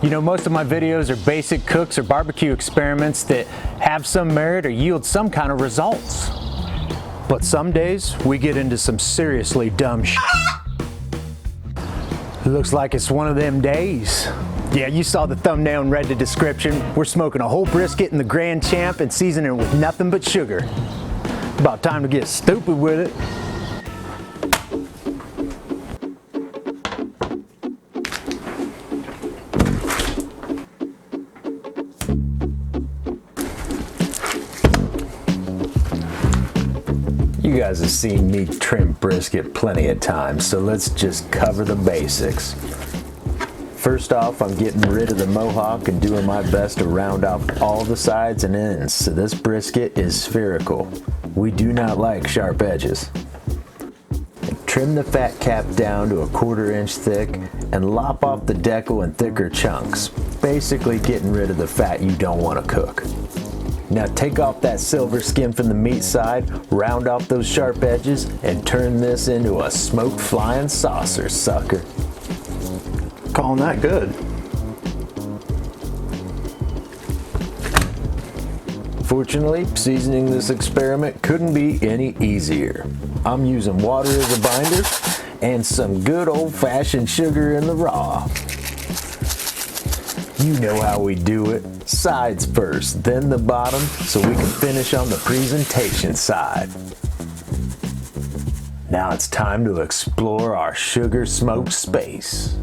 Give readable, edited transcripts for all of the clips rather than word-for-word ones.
You know, most of my videos are basic cooks or barbecue experiments that have some merit or yield some kind of results. But some days we get into some seriously dumb shit. It looks like it's one of them days. Yeah, you saw the thumbnail and read the description. We're smoking a whole brisket in the Grand Champ and seasoning it with nothing but sugar. About time to get stupid with it. You guys have seen me trim brisket plenty of times, so let's just cover the basics. First off, I'm getting rid of the mohawk and doing my best to round off all the sides and ends, so this brisket is spherical. We do not like sharp edges. And trim the fat cap down to 1/4 inch thick and lop off the decal in thicker chunks, basically getting rid of the fat you don't want to cook. Now take off that silver skin from the meat side, round off those sharp edges, and turn this into a smoked flying saucer, sucker. Calling that good. Fortunately, seasoning this experiment couldn't be any easier. I'm using water as a binder and some good old-fashioned sugar in the raw. You know how we do it. Sides first, then the bottom, so we can finish on the presentation side. Now it's time to explore our sugar smoked space.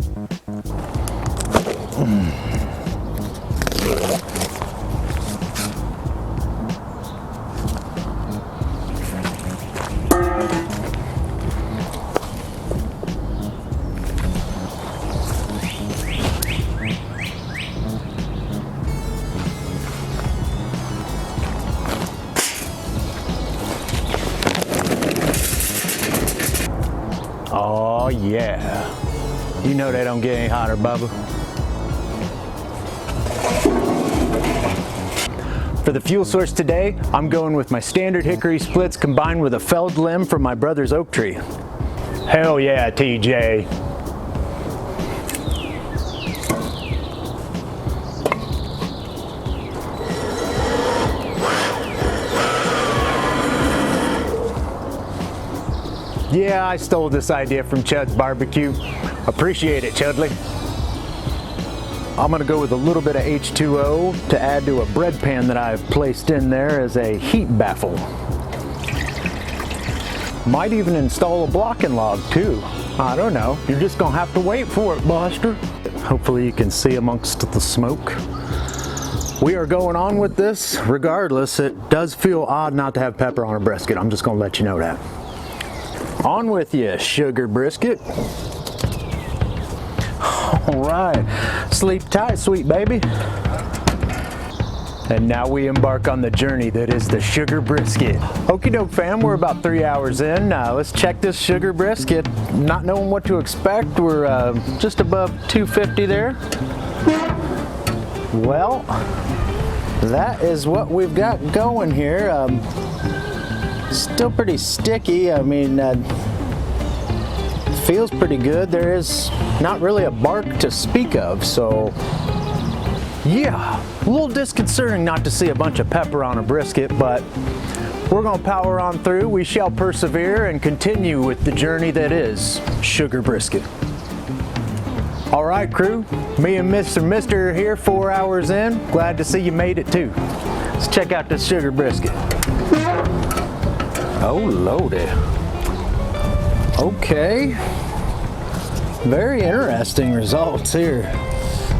Oh yeah, you know they don't get any hotter, Bubba. For the fuel source today, I'm going with my standard hickory splits combined with a felled limb from my brother's oak tree. Hell yeah, TJ. Yeah, I stole this idea from Chud's Barbecue. Appreciate it, Chudley. I'm gonna go with a little bit of H2O to add to a bread pan that I've placed in there as a heat baffle. Might even install a blocking log too. I don't know, you're just gonna have to wait for it, Buster. Hopefully you can see amongst the smoke. We are going on with this regardless. It does feel odd not to have pepper on a brisket. I'm just gonna let you know that. On with you, sugar brisket. All right, sleep tight, sweet baby. And now we embark on the journey that is the sugar brisket. Okie doke fam, we're about 3 hours in. Let's check this sugar brisket. Not knowing what to expect, we're just above 250 there. Well, that is what we've got going here. Still pretty sticky. I mean, feels pretty good. There is not really a bark to speak of, so yeah, a little disconcerting not to see a bunch of pepper on a brisket, but we're gonna power on through. We shall persevere and continue with the journey that is sugar brisket. All right, crew, me and Mr. Mister are here 4 hours in. Glad to see you made it too. Let's check out this sugar brisket. Oh, lordy. Okay. Very interesting results here.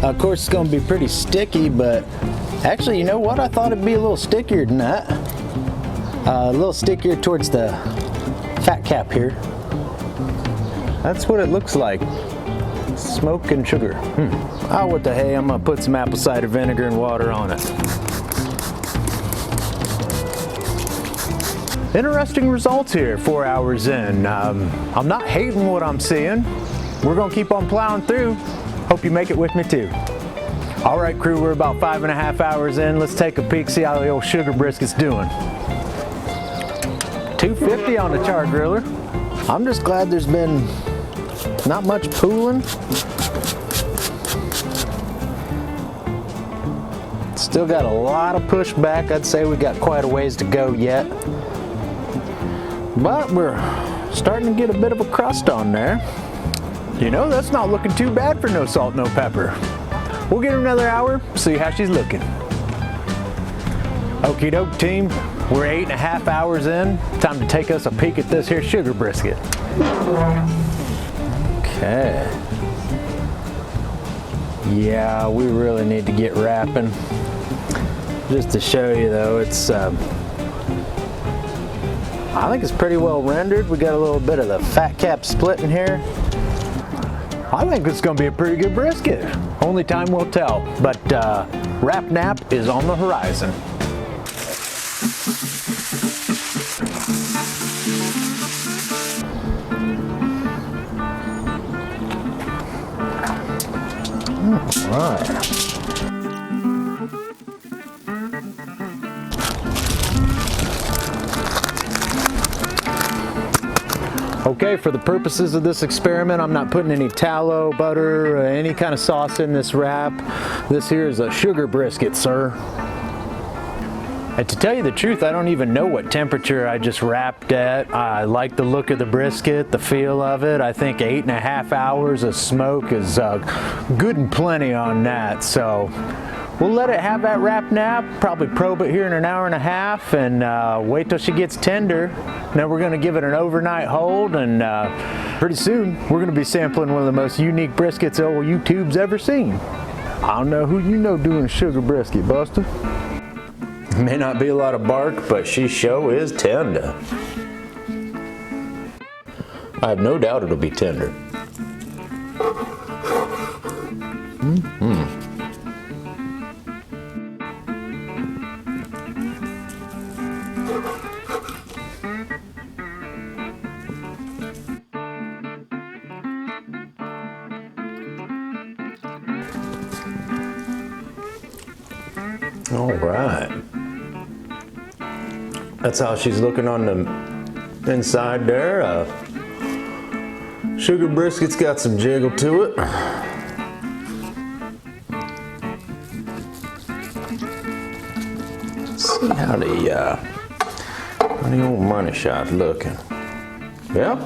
Of course, it's going to be pretty sticky, but actually, you know what? I thought it'd be a little stickier than that. A little stickier towards the fat cap here. That's what it looks like. Smoke and sugar. Oh, what the hey, I'm going to put some apple cider vinegar and water on it. Interesting results here 4 hours in. I'm not hating what I'm seeing. We're gonna keep on plowing through. Hope you make it with me too. All right, crew, we're about 5.5 hours in. Let's take a peek, see how the old sugar brisket's doing. 250 on the char griller. I'm just glad there's been not much pooling. Still got a lot of pushback. I'd say we got quite a ways to go yet. But we're starting to get a bit of a crust on there. You know, that's not looking too bad for no salt, no pepper. We'll give her another hour, see how she's looking. Okie doke team, we're 8.5 hours in. Time to take us a peek at this here sugar brisket. Okay. Yeah, we really need to get wrapping. Just to show you though, it's I think it's pretty well rendered. We got a little bit of the fat cap split in here. I think it's gonna be a pretty good brisket. Only time will tell, but wrap nap is on the horizon. All right. Okay, for the purposes of this experiment, I'm not putting any tallow, butter, or any kind of sauce in this wrap. This here is a sugar brisket, sir. And to tell you the truth, I don't even know what temperature I just wrapped at. I like the look of the brisket, the feel of it. I think 8.5 hours of smoke is good and plenty on that. So we'll let it have that wrap nap, probably probe it here in an hour and a half, and wait till she gets tender. Then we're gonna give it an overnight hold, and pretty soon we're gonna be sampling one of the most unique briskets old YouTube's ever seen. I don't know who you know doing a sugar brisket, Buster. May not be a lot of bark, but she sure is tender. I have no doubt it'll be tender. All right. That's how she's looking on the inside there. Sugar brisket's got some jiggle to it. Let's see how the old money shot's looking. Yeah.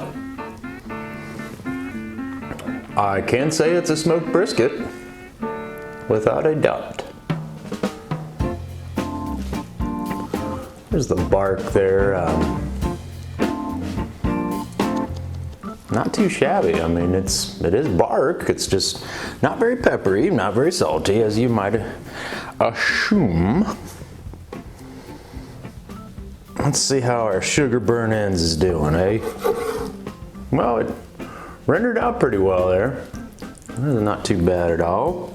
I can say it's a smoked brisket, without a doubt. There's the bark there. Not too shabby. I mean, it is bark. It's just not very peppery, not very salty, as you might assume. Let's see how our sugar burn ends is doing, eh? Well, it rendered out pretty well there. Not too bad at all.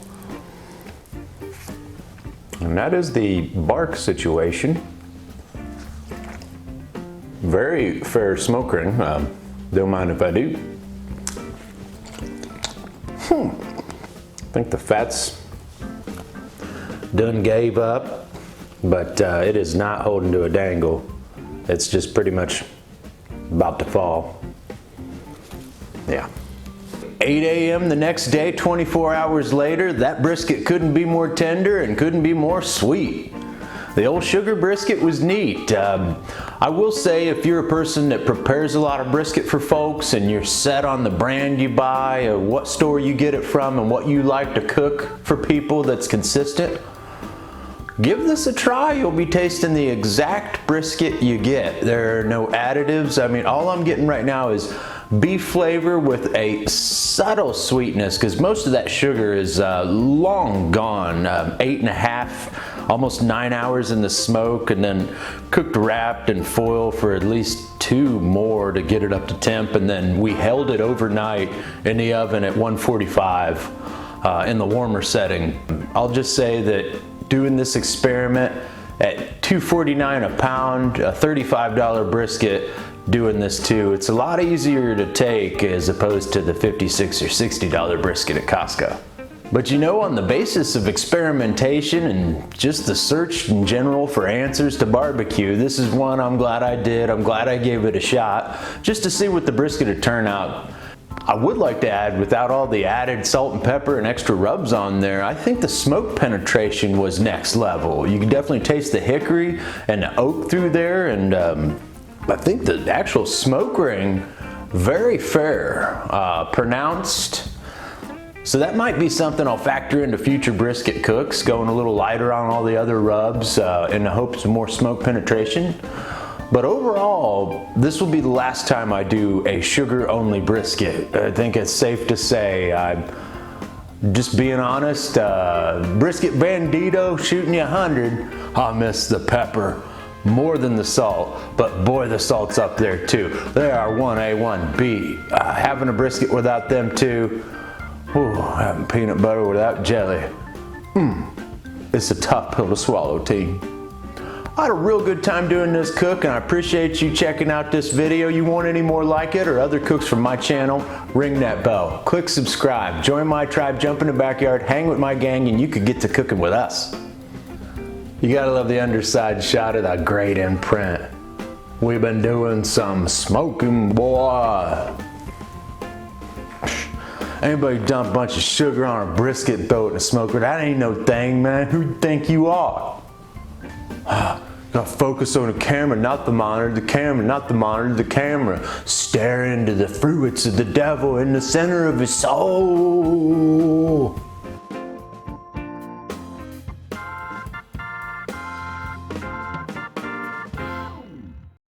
And that is the bark situation. Very fair smoke ring. Don't mind if I do. I think the fat's done gave up, but it is not holding to a dangle. It's just pretty much about to fall. Yeah. 8 a.m. the next day, 24 hours later, that brisket couldn't be more tender and couldn't be more sweet. The old sugar brisket was neat. I will say, if you're a person that prepares a lot of brisket for folks and you're set on the brand you buy, or what store you get it from, and what you like to cook for people that's consistent, give this a try. You'll be tasting the exact brisket you get. There are no additives. I mean, all I'm getting right now is beef flavor with a subtle sweetness, because most of that sugar is long gone. 8.5, almost 9 hours in the smoke, and then cooked wrapped in foil for at least 2 more to get it up to temp, and then we held it overnight in the oven at 145 in the warmer setting. I'll just say that doing this experiment at $2.49 a pound, a $35 brisket, doing this too, it's a lot easier to take as opposed to the $56 or $60 brisket at Costco. But you know, on the basis of experimentation and just the search in general for answers to barbecue, this is one I'm glad I did. I'm glad I gave it a shot just to see what the brisket would turn out. I would like to add, without all the added salt and pepper and extra rubs on there, I think the smoke penetration was next level. You can definitely taste the hickory and the oak through there, and I think the actual smoke ring, very fair, pronounced. So that might be something I'll factor into future brisket cooks, going a little lighter on all the other rubs in the hopes of more smoke penetration. But overall, this will be the last time I do a sugar-only brisket. I think it's safe to say, I'm just being honest, brisket bandito shooting you 100, I'll miss the pepper more than the salt, but boy, the salt's up there too. They are 1A, 1B. Having a brisket without them two, ooh, having peanut butter without jelly. It's a tough pill to swallow, team. I had a real good time doing this cook, and I appreciate you checking out this video. You want any more like it or other cooks from my channel, ring that bell, click subscribe, join my tribe, jump in the backyard, hang with my gang, and you could get to cooking with us. You gotta love the underside shot of that great imprint. We've been doing some smoking, boy. Anybody dump a bunch of sugar on a brisket, throw it in a smoker, that ain't no thing, man. Who you think you are? Gotta focus on the camera, not the monitor, the camera, not the monitor, the camera. Stare into the fruits of the devil in the center of his soul.